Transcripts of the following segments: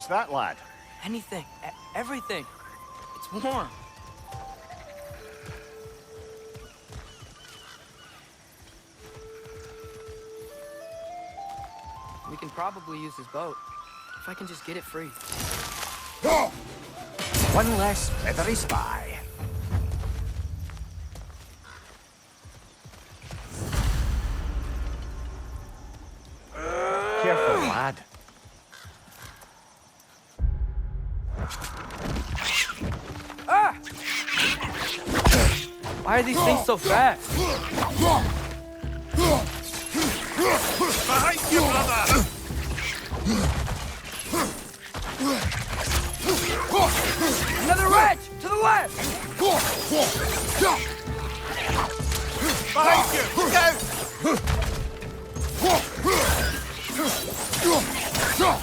that, lad? Anything. Everything. It's warm. We can probably use his boat. If I can just get it free. One less feathery spy. Careful, lad. Ah! Why are these things so fast? Behind you, brother! Another wrench! To the left! Behind you! Go!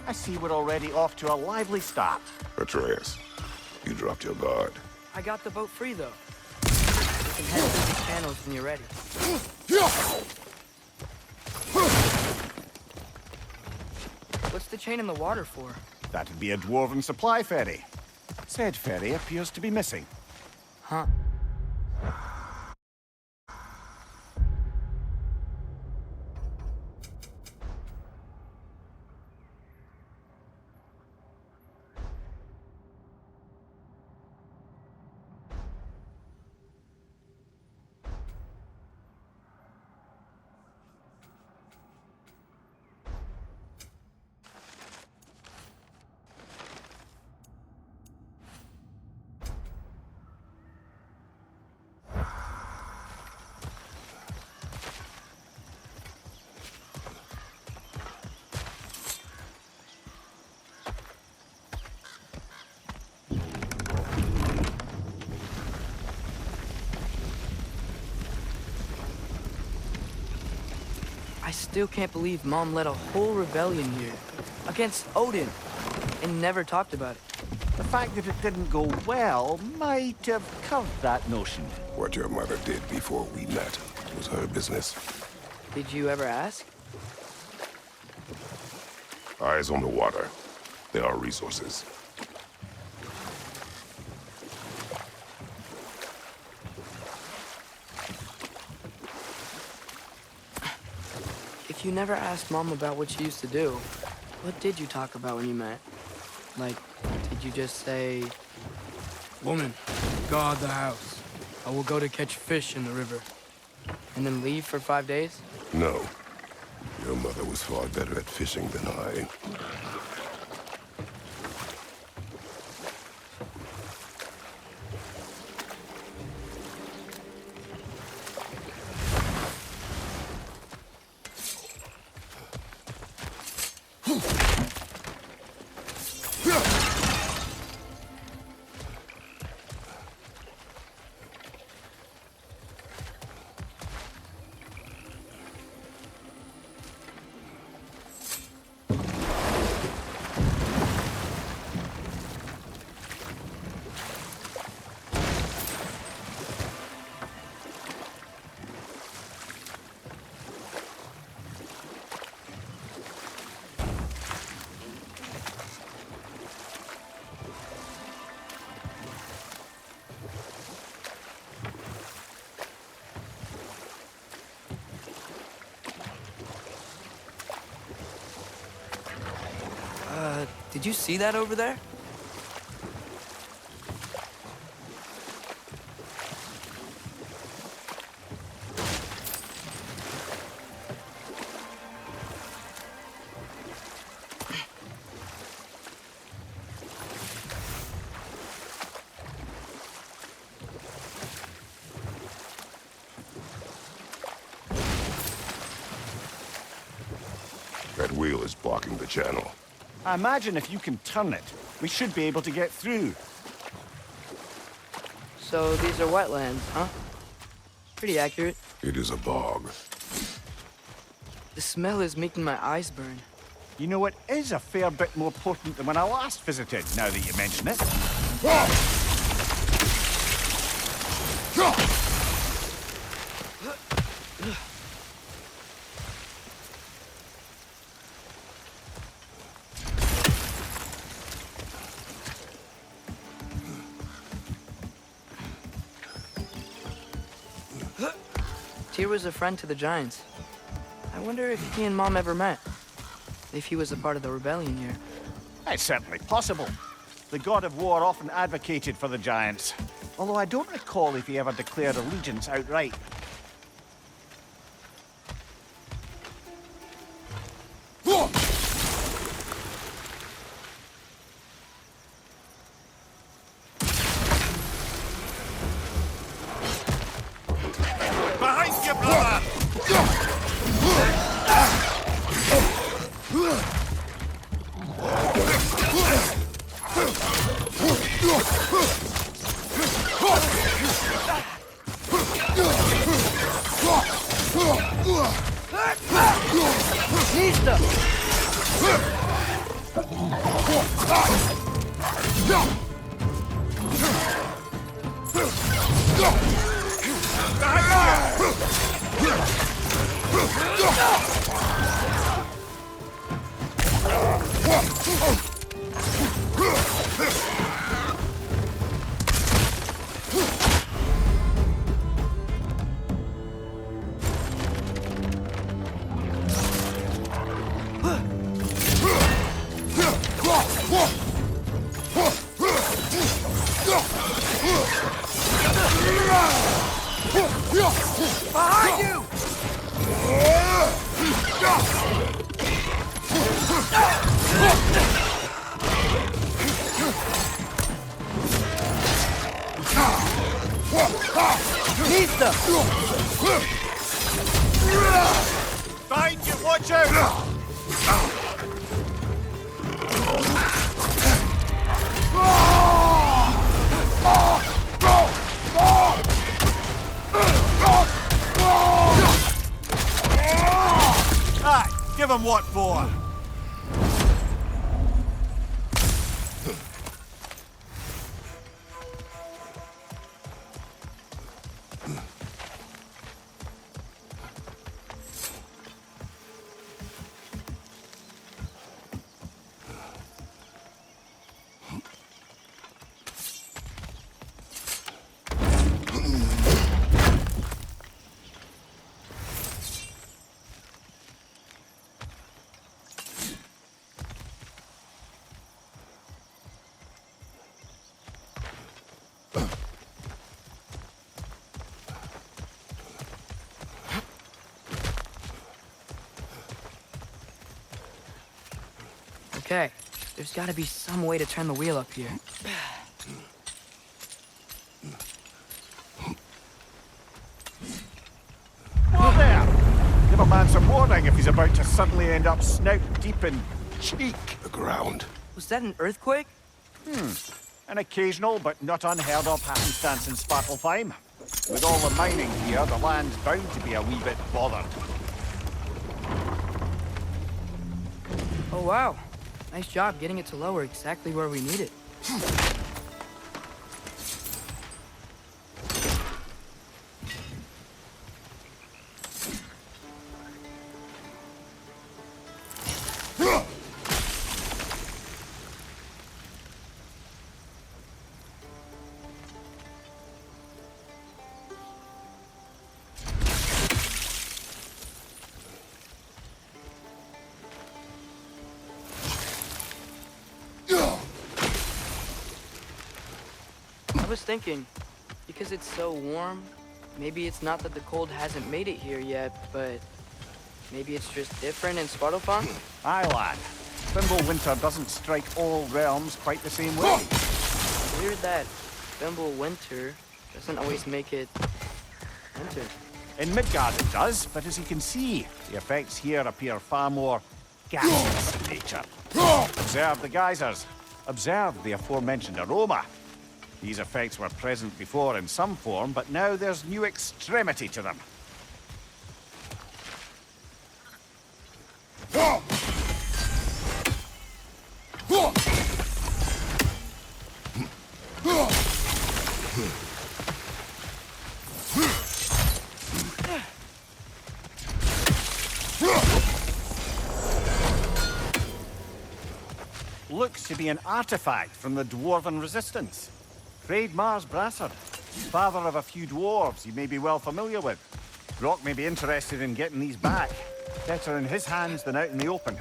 I see we're already off to a lively start. Atreus, you dropped your guard. I got the boat free, though. You can head through the channels when you're ready. What's the chain in the water for? That'd be a dwarven supply ferry. Said ferry appears to be missing. Huh. I still can't believe Mom led a whole rebellion here. Against Odin. And never talked about it. The fact that it didn't go well might have curved that notion. What your mother did before we met was her business. Did you ever ask? Eyes on the water. There are resources. If you never asked Mom about what she used to do, what did you talk about when you met? Like, did you just say, "Woman, guard the house. I will go to catch fish in the river," and then leave for 5 days? No. Your mother was far better at fishing than I. Did you see that over there? That wheel is blocking the channel. I imagine if you can turn it, we should be able to get through. So these are wetlands, huh? Pretty accurate. It is a bog. The smell is making my eyes burn. You know, it is a fair bit more potent than when I last visited, now that you mention it. Tyr was a friend to the Giants. I wonder if he and Mom ever met. If he was a part of the rebellion here. It's certainly possible. The god of war often advocated for the Giants. Although I don't recall if he ever declared allegiance outright. Behind you, brother! Behind you! Pista! Behind you, watch out! Aye, give him what for. Okay, there's gotta be some way to turn the wheel up here. Whoa there! Give a man some warning if he's about to suddenly end up snout deep in cheek. The ground. Was that an earthquake? An occasional but not unheard of happenstance in Svartalfheim. With all the mining here, the land's bound to be a wee bit bothered. Oh wow. Nice job getting it to lower exactly where we need it. I was thinking, because it's so warm, maybe it's not that the cold hasn't made it here yet, but maybe it's just different in Svartalfheim? Aye, lad. Thimble winter doesn't strike all realms quite the same way. Weird that Thimble winter doesn't always make it winter. In Midgard it does, but as you can see, the effects here appear far more gaseous in nature. Observe the geysers. Observe the aforementioned aroma. These effects were present before in some form, but now there's new extremity to them. Looks to be an artifact from the Dwarven Resistance. Mars Brassard, father of a few dwarves you may be well familiar with. Rock may be interested in getting these back. Better in his hands than out in the open.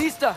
Mista!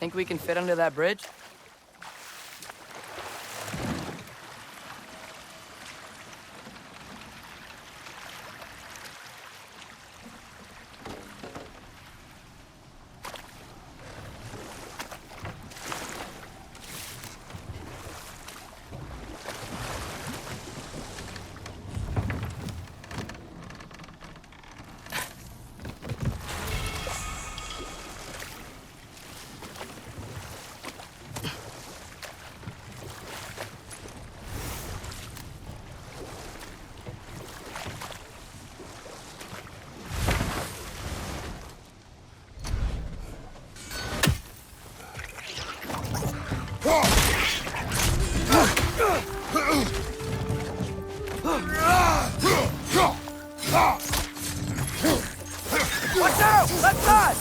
Think we can fit under that bridge? Watch out! Left side!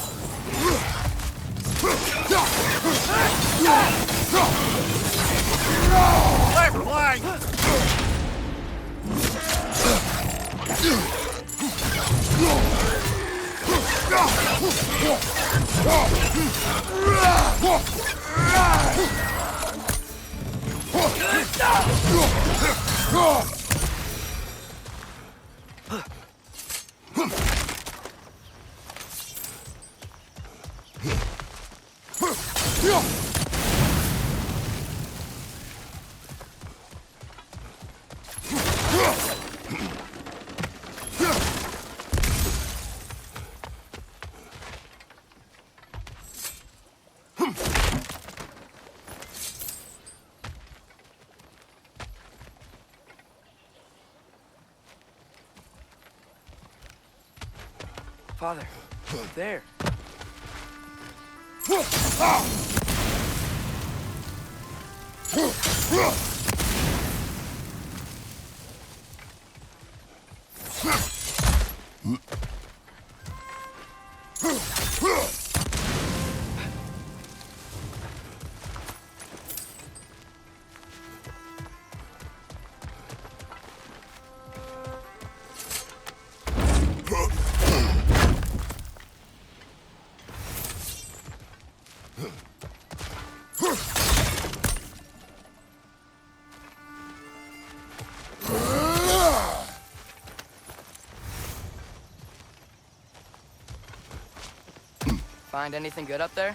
Left flank! Father, there. Find anything good up there?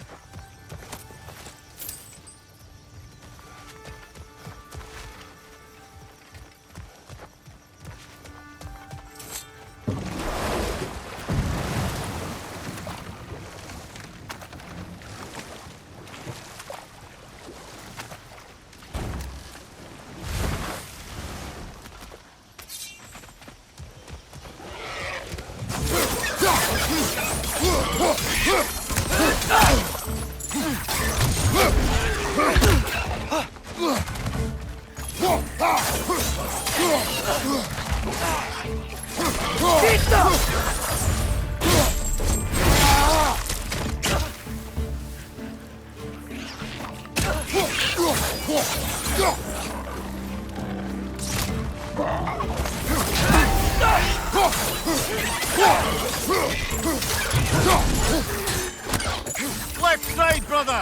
Left side, brother!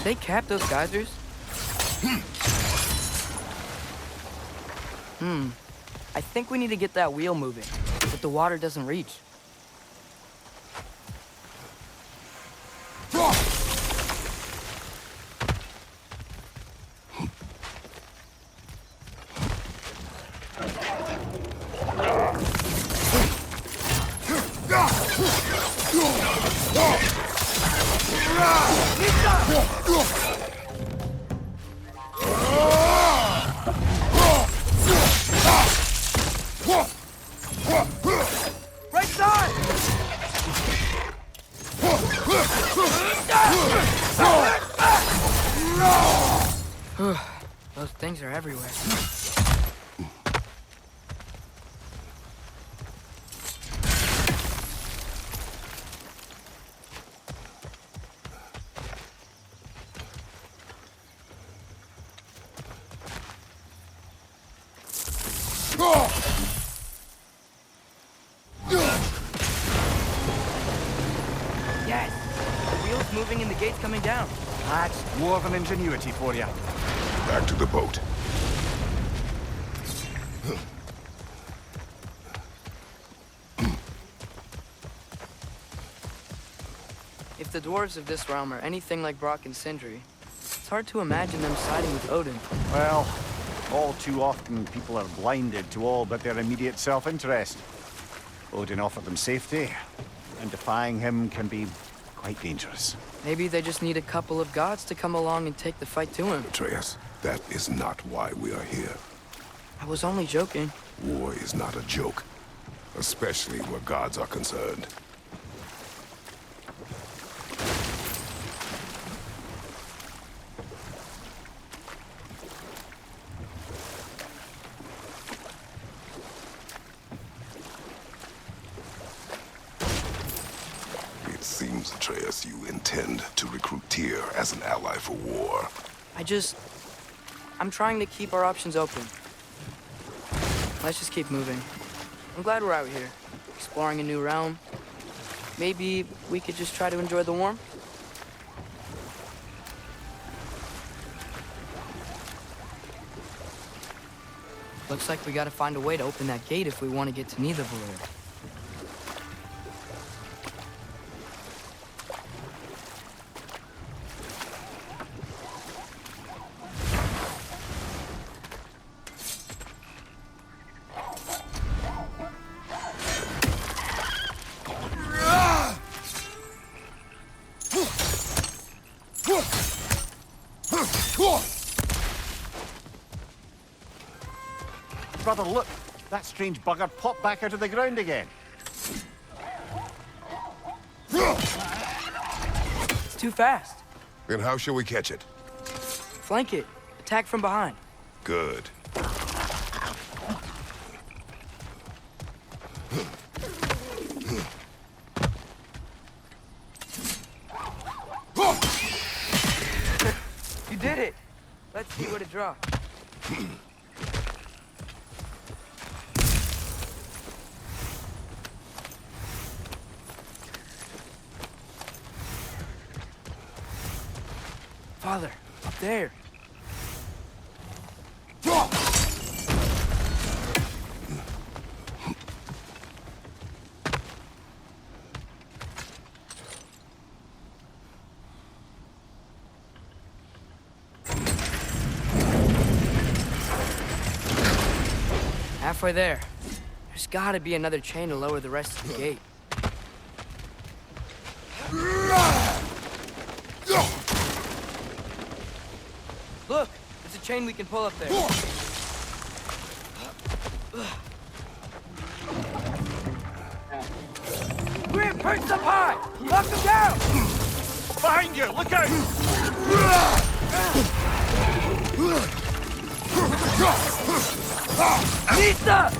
They capped those geysers? I think we need to get that wheel moving, but the water doesn't reach. Right side! Those things are everywhere. moving and the gate's coming down. That's dwarven ingenuity for you. Back to the boat. If the dwarves of this realm are anything like Brock and Sindri, it's hard to imagine them siding with Odin. Well, all too often people are blinded to all but their immediate self-interest. Odin offered them safety, and defying him can be quite dangerous. Maybe they just need a couple of gods to come along and take the fight to him. Atreus, that is not why we are here. I was only joking. War is not a joke, especially where gods are concerned. It seems, Atreus, you intend to recruit Tyr as an ally for war. I'm trying to keep our options open. Let's just keep moving. I'm glad we're out here, exploring a new realm. Maybe we could just try to enjoy the warmth? Looks like we gotta find a way to open that gate if we want to get to Nidavellir. Brother, look! That strange bugger popped back out of the ground again. It's too fast. Then how shall we catch it? Flank it. Attack from behind. Good. You did it! Let's see what it drops. Father, up there. Halfway there. There's gotta be another chain to lower the rest of the gate. Look! There's a chain we can pull up there. We're perched up high! Knock them down! Behind you! Look out! Nista!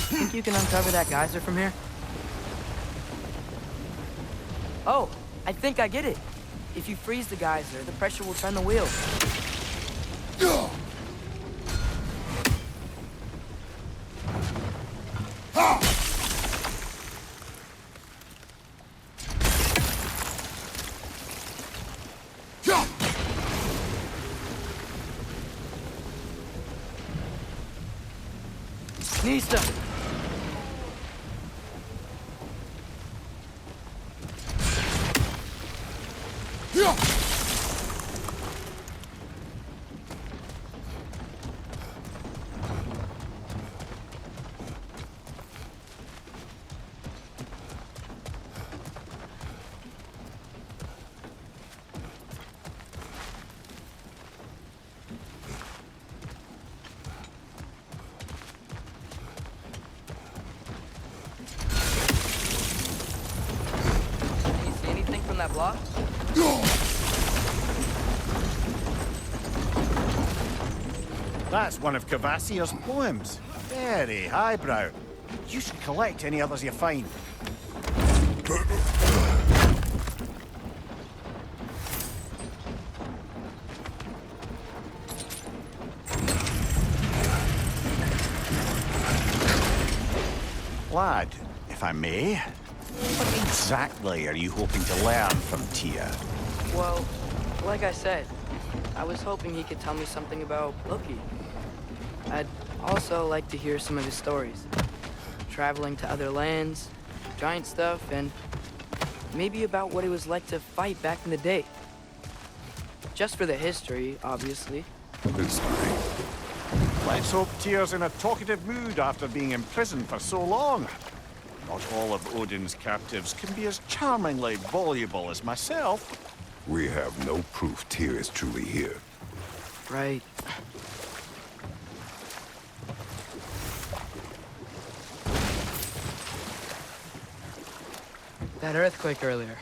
Think you can uncover that geyser from here? Oh, I think I get it. If you freeze the geyser, the pressure will turn the wheel. Nista! From that block? That's one of Cavassier's poems. Very highbrow. You should collect any others you find. Lad, if I may, what exactly are you hoping to learn from Tyr? Well, like I said, I was hoping he could tell me something about Loki. I'd also like to hear some of his stories. Traveling to other lands, giant stuff, and maybe about what it was like to fight back in the day. Just for the history, obviously. It's fine. Let's hope Tyr's in a talkative mood after being imprisoned for so long. Not all of Odin's captives can be as charmingly voluble as myself. We have no proof Tyr is truly here. Right. That earthquake earlier.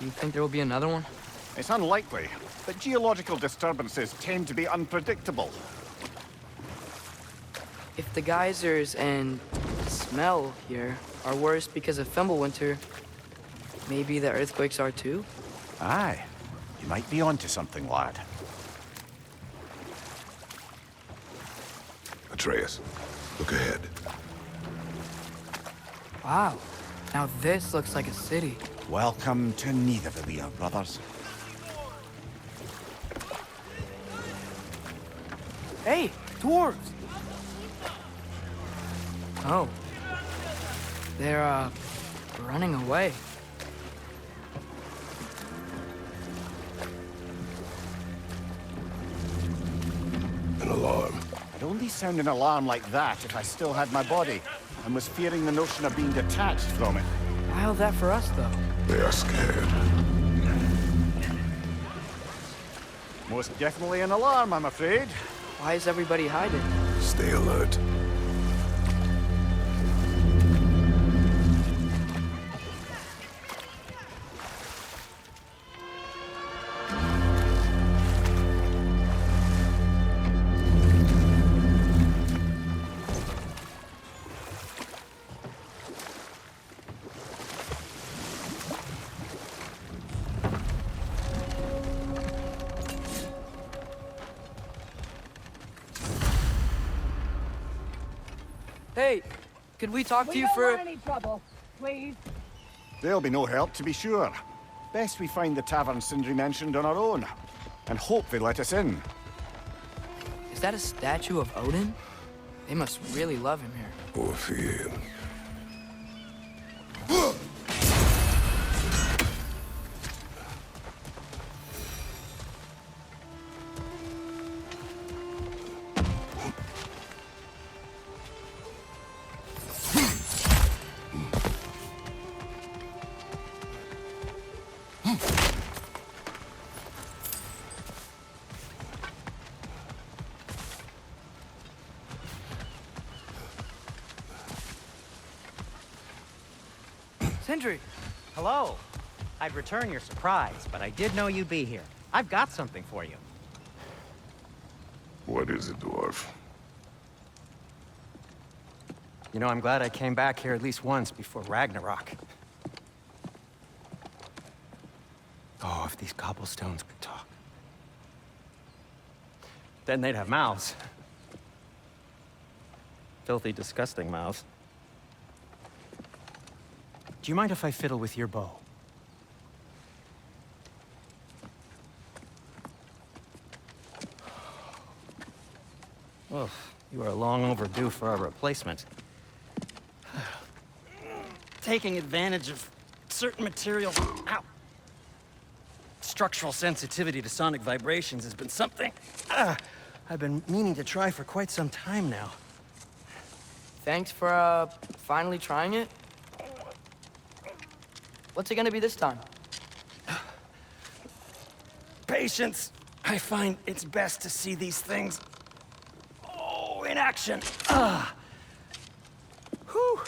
You think there will be another one? It's unlikely, but geological disturbances tend to be unpredictable. If the geysers and smell here are worse because of Fimbulwinter, maybe the earthquakes are too? Aye, you might be onto something, lad. Atreus, look ahead. Wow. Now this looks like a city. Welcome to Nidavellir, brothers. Hey, dwarves! Oh. They're, running away. An alarm. I'd only sound an alarm like that if I still had my body, and was fearing the notion of being detached from it. Wild that for us, though. They are scared. Most definitely an alarm, I'm afraid. Why is everybody hiding? Stay alert. Hey, could we talk to you don't for... want any trouble, please. There'll be no help, to be sure. Best we find the tavern Sindri mentioned on our own, and hope they let us in. Is that a statue of Odin? They must really love him here. Poor Finn. Sindri! Hello. I'd return your surprise, but I did know you'd be here. I've got something for you. What is it, dwarf? You know, I'm glad I came back here at least once before Ragnarok. Oh, if these cobblestones could talk. Then they'd have mouths. Filthy, disgusting mouths. Do you mind if I fiddle with your bow? Oh, You are long overdue for a replacement. Taking advantage of certain materials. Ow! Structural sensitivity to sonic vibrations has been something I've been meaning to try for quite some time now. Thanks for, finally trying it. What's it gonna be this time? Patience. I find it's best to see these things, in action. Whew.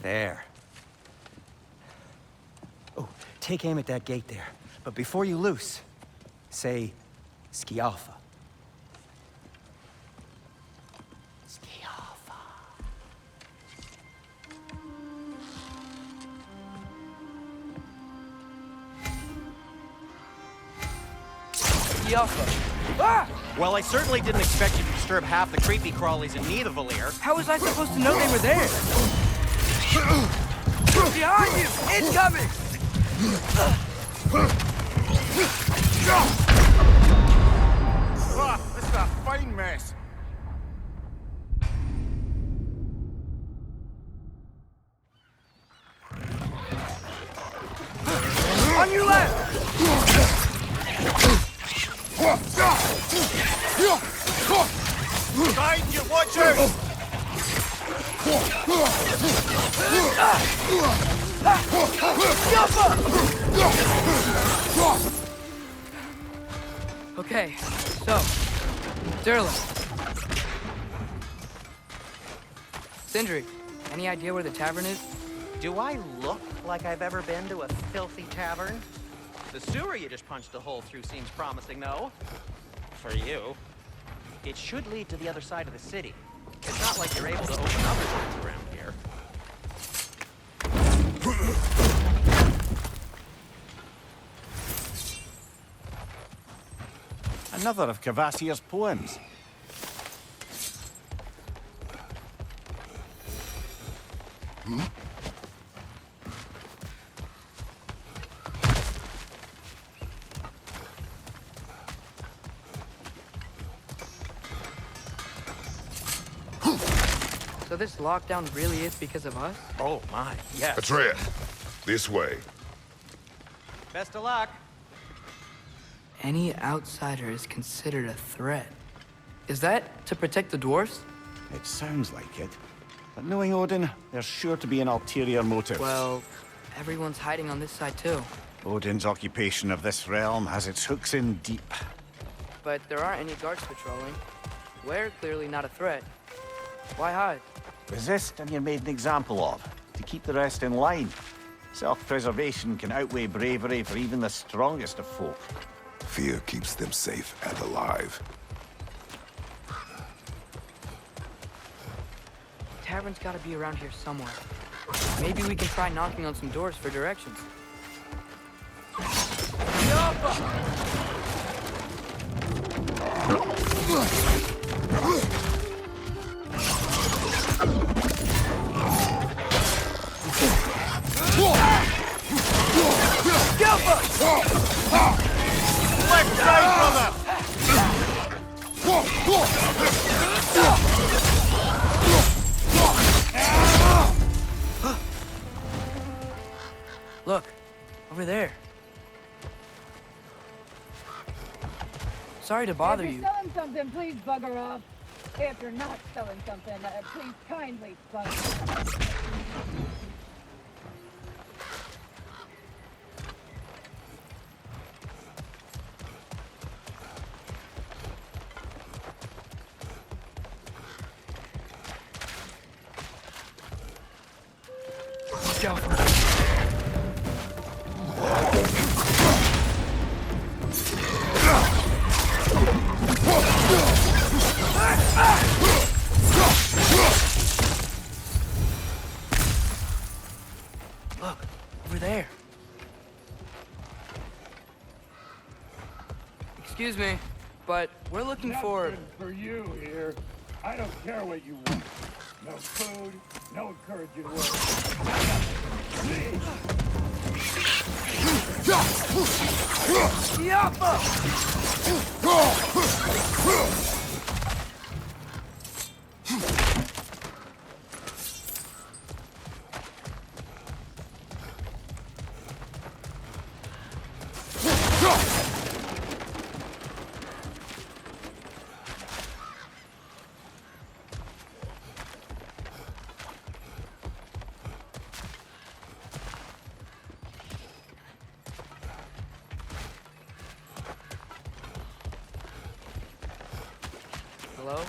There. Oh, take aim at that gate there. But before you loose, say, Ski Alpha. Ski Alpha. Ah! Well, I certainly didn't expect you to disturb half the creepy crawlies in need of Valir. How was I supposed to know they were there? Behind you! Incoming! Ah, this is a fine mess. On your left! Behind you, watch out! Okay, so, Durlin. Sindri, any idea where the tavern is? Do I look like I've ever been to a filthy tavern? The sewer you just punched a hole through seems promising, though. For you. It should lead to the other side of the city. It's not like you're able to open other doors around here. Another of Kvasir's poems. So this lockdown really is because of us? Oh my, yes. Atreus, this way. Best of luck. Any outsider is considered a threat. Is that to protect the dwarves? It sounds like it. But knowing Odin, there's sure to be an ulterior motive. Well, everyone's hiding on this side too. Odin's occupation of this realm has its hooks in deep. But there aren't any guards patrolling. We're clearly not a threat. Why hide? Resist and you're made an example of, to keep the rest in line. Self-preservation can outweigh bravery for even the strongest of folk. Fear keeps them safe and alive. Tavern's gotta be around here somewhere. Maybe we can try knocking on some doors for directions. Left side, brother! Look, over there. Sorry to bother If you. you're selling something, please bugger off. If you're not selling something, please kindly bugger off. Go. Look, over there. Excuse me, but we're looking for... Nothing for you here. I don't care what you want. No food, no encouraging words. Hello?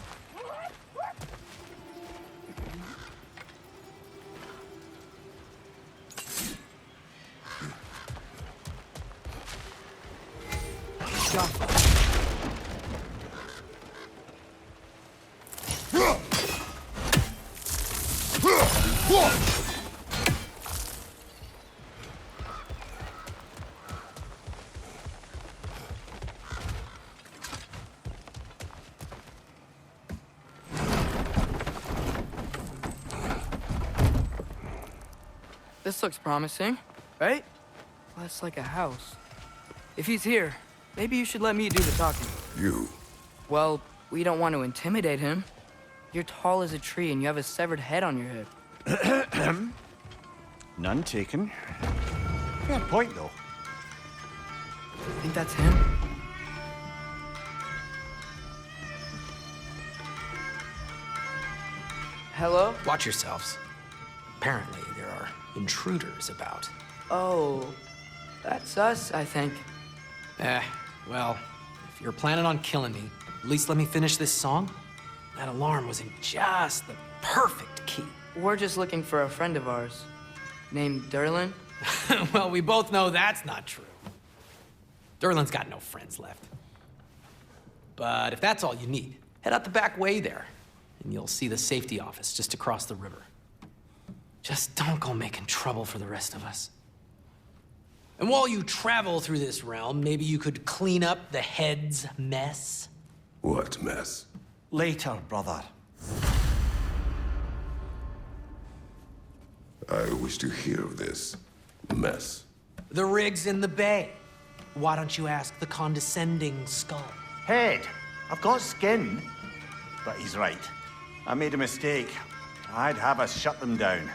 This looks promising, right? Well, that's like a house. If he's here, maybe you should let me do the talking. You. Well, we don't want to intimidate him. You're tall as a tree and you have a severed head on your head. None taken. Fair point, though. Think that's him? Hello? Watch yourselves. Apparently, there are intruders about. Oh, that's us, I think. Well, if you're planning on killing me, at least let me finish this song. That alarm was in just the perfect key. We're just looking for a friend of ours named Durlin. Well, we both know that's not true. Durlin's got no friends left. But if that's all you need, head out the back way there, and you'll see the safety office just across the river. Just don't go making trouble for the rest of us. And while you travel through this realm, maybe you could clean up the head's mess? What mess? Later, brother. I wish to hear of this mess. The rig's in the bay. Why don't you ask the condescending skull? Head, I've got skin. But he's right. I made a mistake. I'd have us shut them down.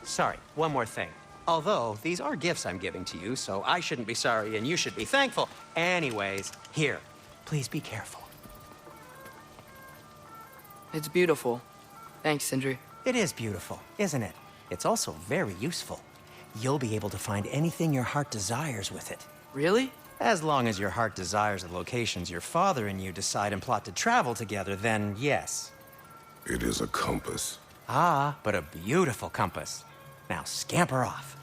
Sorry, one more thing. Although, these are gifts I'm giving to you, so I shouldn't be sorry and you should be thankful. Anyways, here, please be careful. It's beautiful. Thanks, Sindri. It is beautiful, isn't it? It's also very useful. You'll be able to find anything your heart desires with it. Really? As long as your heart desires the locations your father and you decide and plot to travel together, then yes. It is a compass. Ah, but a beautiful compass. Now scamper off.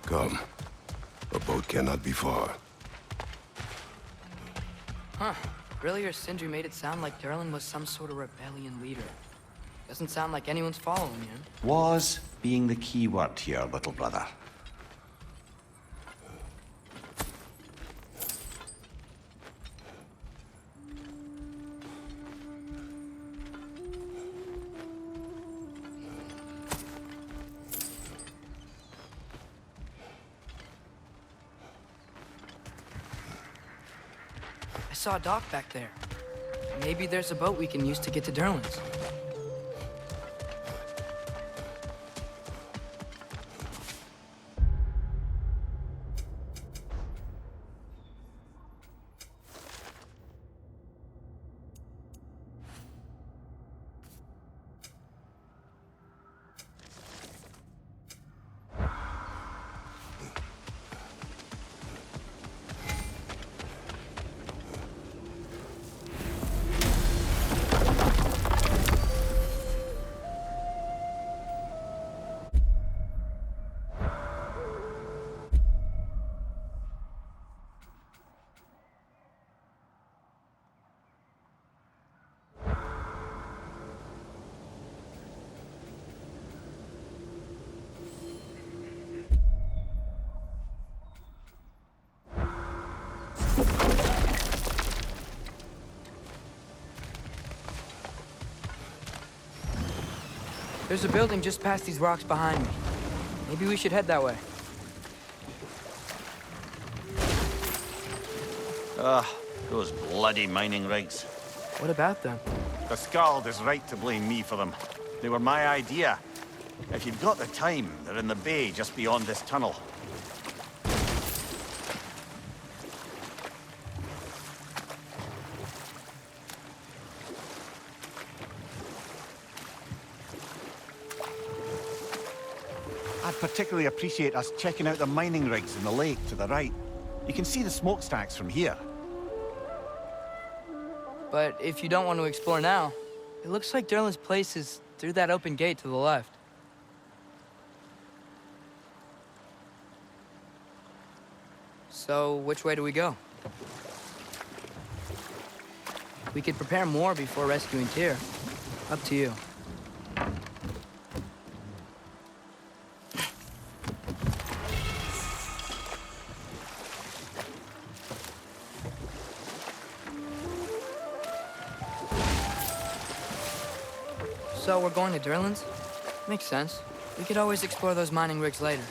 Come. A boat cannot be far. Huh. Earlier, Sindri made it sound like Durlin was some sort of rebellion leader. Doesn't sound like anyone's following him. Was being the key word here, little brother. I saw a dock back there. Maybe there's a boat we can use to get to Durlin's. There's a building just past these rocks behind me. Maybe we should head that way. Those bloody mining rigs. What about them? The Skald is right to blame me for them. They were my idea. If you've got the time, they're in the bay just beyond this tunnel. I'd particularly appreciate us checking out the mining rigs in the lake to the right. You can see the smokestacks from here. But if you don't want to explore now, it looks like Durlin's place is through that open gate to the left. So, which way do we go? We could prepare more before rescuing Tyr. Up to you. So we're going to Durlin's? Makes sense. We could always explore those mining rigs later.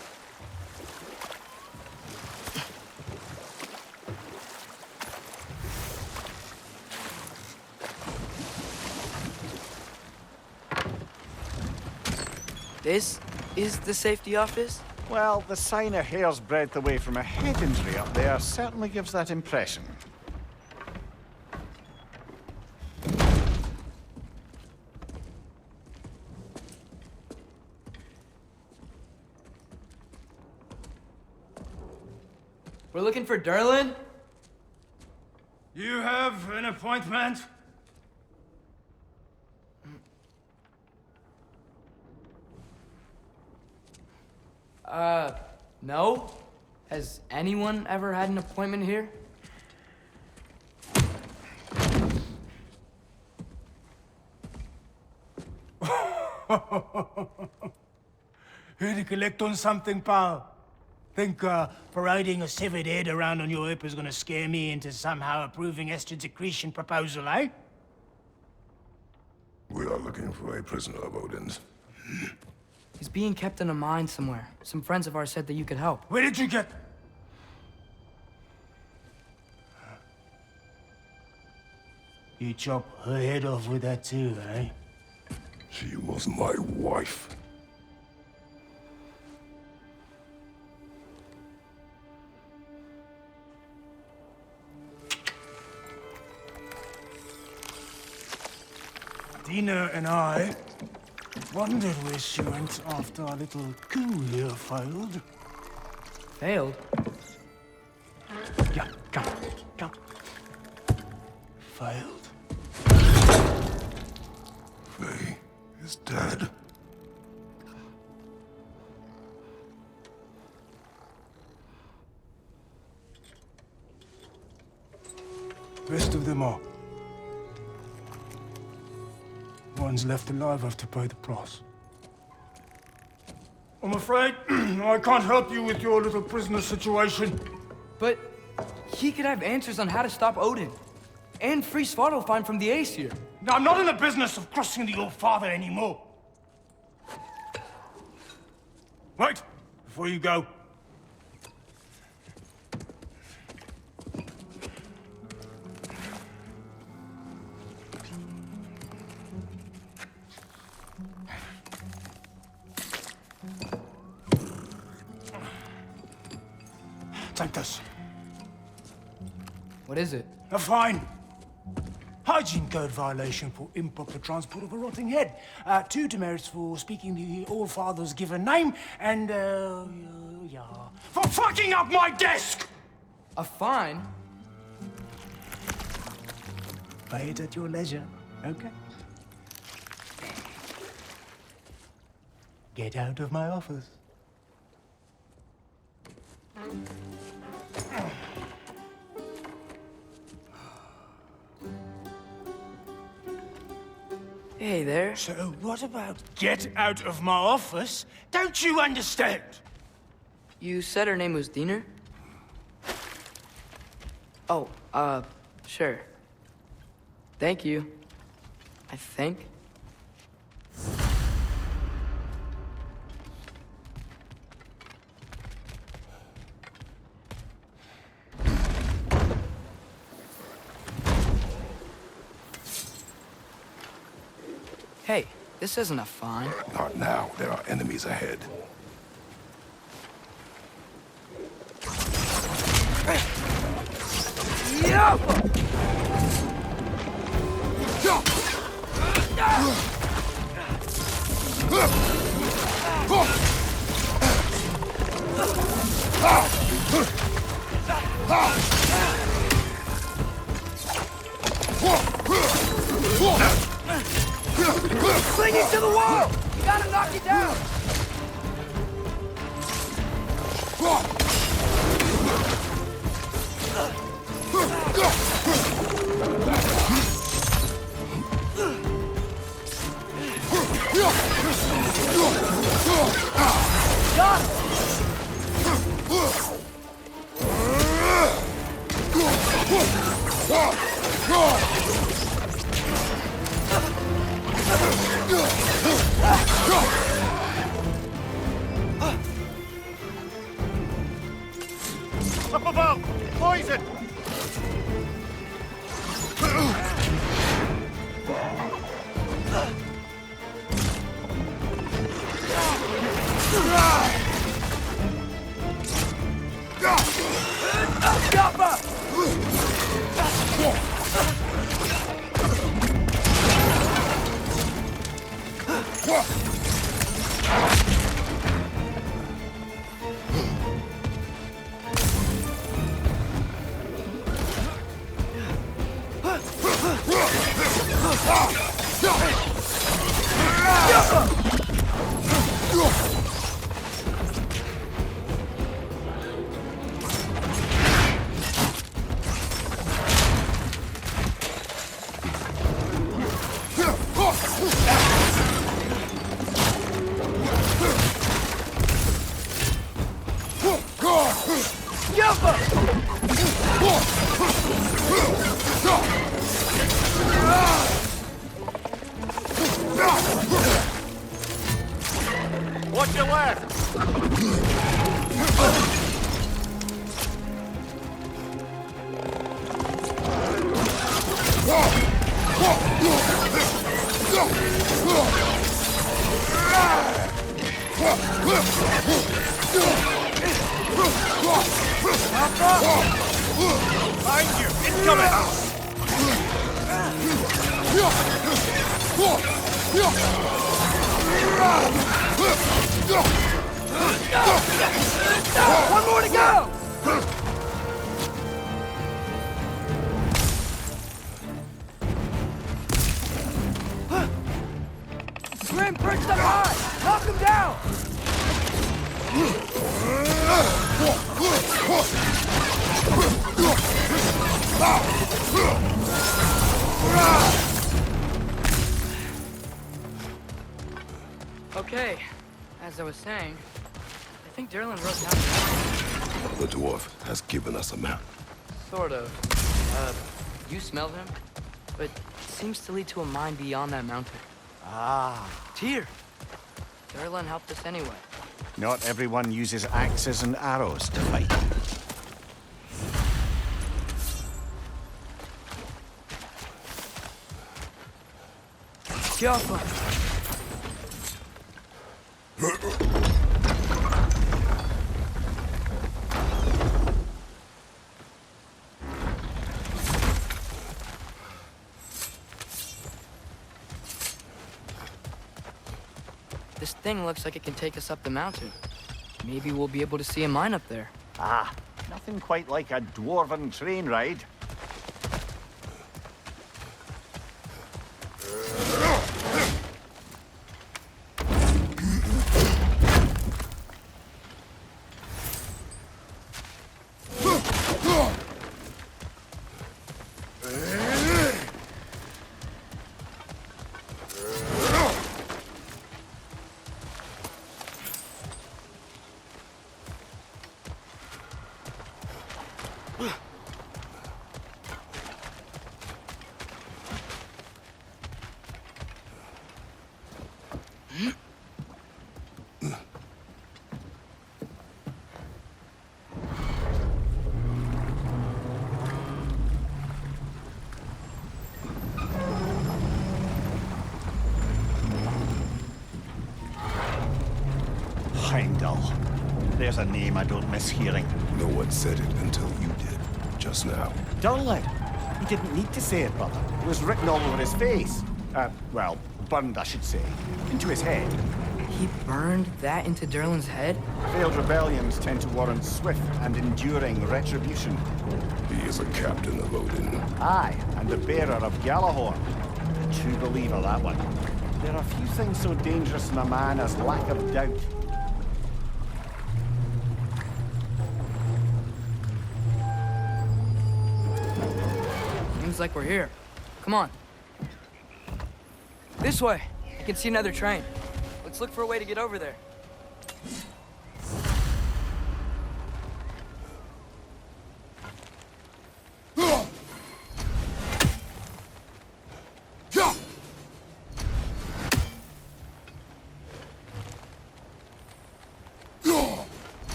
This is the safety office? Well, the sign a hair's breadth away from a head injury up there certainly gives that impression. We're looking for Durlin? You have an appointment? No? Has anyone ever had an appointment here? Here to collect on something, pal? Think parading a severed head around on your hip is gonna scare me into somehow approving estrogen secretion proposal, eh? We are looking for a prisoner of Odin's. He's being kept in a mine somewhere. Some friends of ours said that you could help. Where did you get... You chop her head off with that too, eh? She was my wife. Dina and I wondered where she went after our little coup here failed. Failed? Yeah, come. Failed. Faye is dead. Rest of them are. Ones left alive have to pay the price. I'm afraid I can't help you with your little prisoner situation. But he could have answers on how to stop Odin. And free Svartalfheim from the Aesir. Now, I'm not in the business of crossing the old father anymore. Wait, before you go. Take this. What is it? A fine. Hygiene code violation for improper transport of a rotting head. 2 demerits for speaking the All-Father's given name, and, yeah. For fucking up my desk! A fine? Pay it at your leisure, okay? Get out of my office. Hey there. So what about get out of my office? Don't you understand? You said her name was Diener? Oh, sure. Thank you. I think. Hey, this isn't a fine. Not now. There are enemies ahead. Clinging to the wall! You gotta knock it down! Got him! Up above! Poison! Watch your left! Behind you! Incoming! One more to go! Grim, perch them high! Knock them down! Okay, as I was saying, I think Durlin wrote down. The dwarf has given us a map. Sort of. You smelled him? But it seems to lead to a mine beyond that mountain. Ah. Tyr! Durlin helped us anyway. Not everyone uses axes and arrows to fight. Careful! This thing looks like it can take us up the mountain. Maybe we'll be able to see a mine up there. Ah, nothing quite like a dwarven train ride. There's a name I don't miss hearing. No one said it until you did, just now. Durlin. He didn't need to say it, brother. It was written all over his face. Well, burned, I should say. Into his head. He burned that into Durlin's head? Failed rebellions tend to warrant swift and enduring retribution. He is a captain of Odin. Aye, and the bearer of Galahorn. A true believer, that one. There are few things so dangerous in a man as lack of doubt. Seems like we're here. Come on. This way. I can see another train. Let's look for a way to get over there.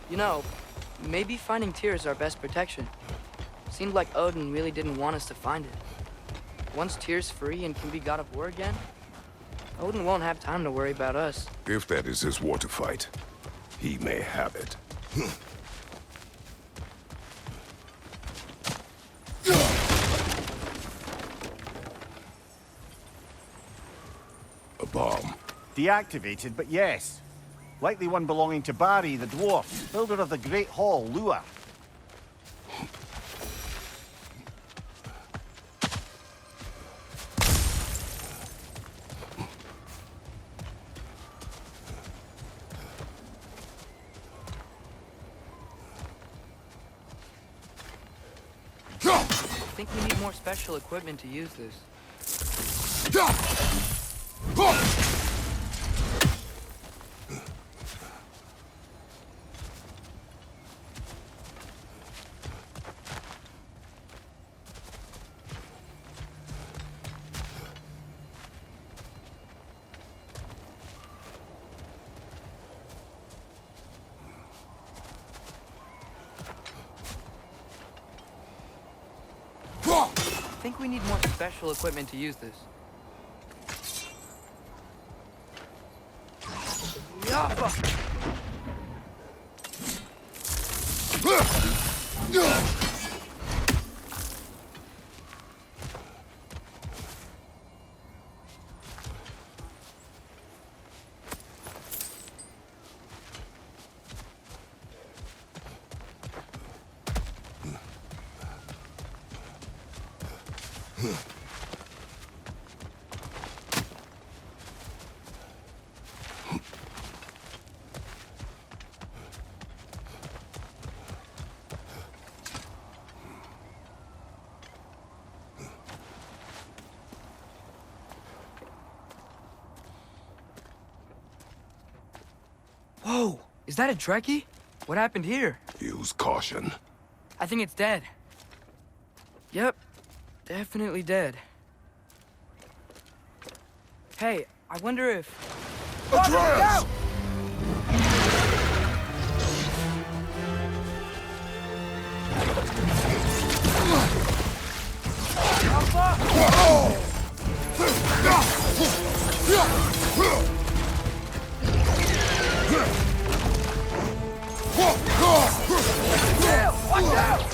You know, maybe finding Tyr is our best protection. Seemed like Odin really didn't want us to find it. Once Tyr's free and can be god of war again, Odin won't have time to worry about us. If that is his war to fight, he may have it. A bomb. Deactivated, but yes. Likely one belonging to Barry, the dwarf, builder of the Great Hall, Lua. I think we need more special equipment to use this. I think we need more special equipment to use this. Whoa! Is that a Dreki? What happened here? Use caution. I think it's dead. Yep. Definitely dead. Hey, I wonder if... Atreus! Watch out!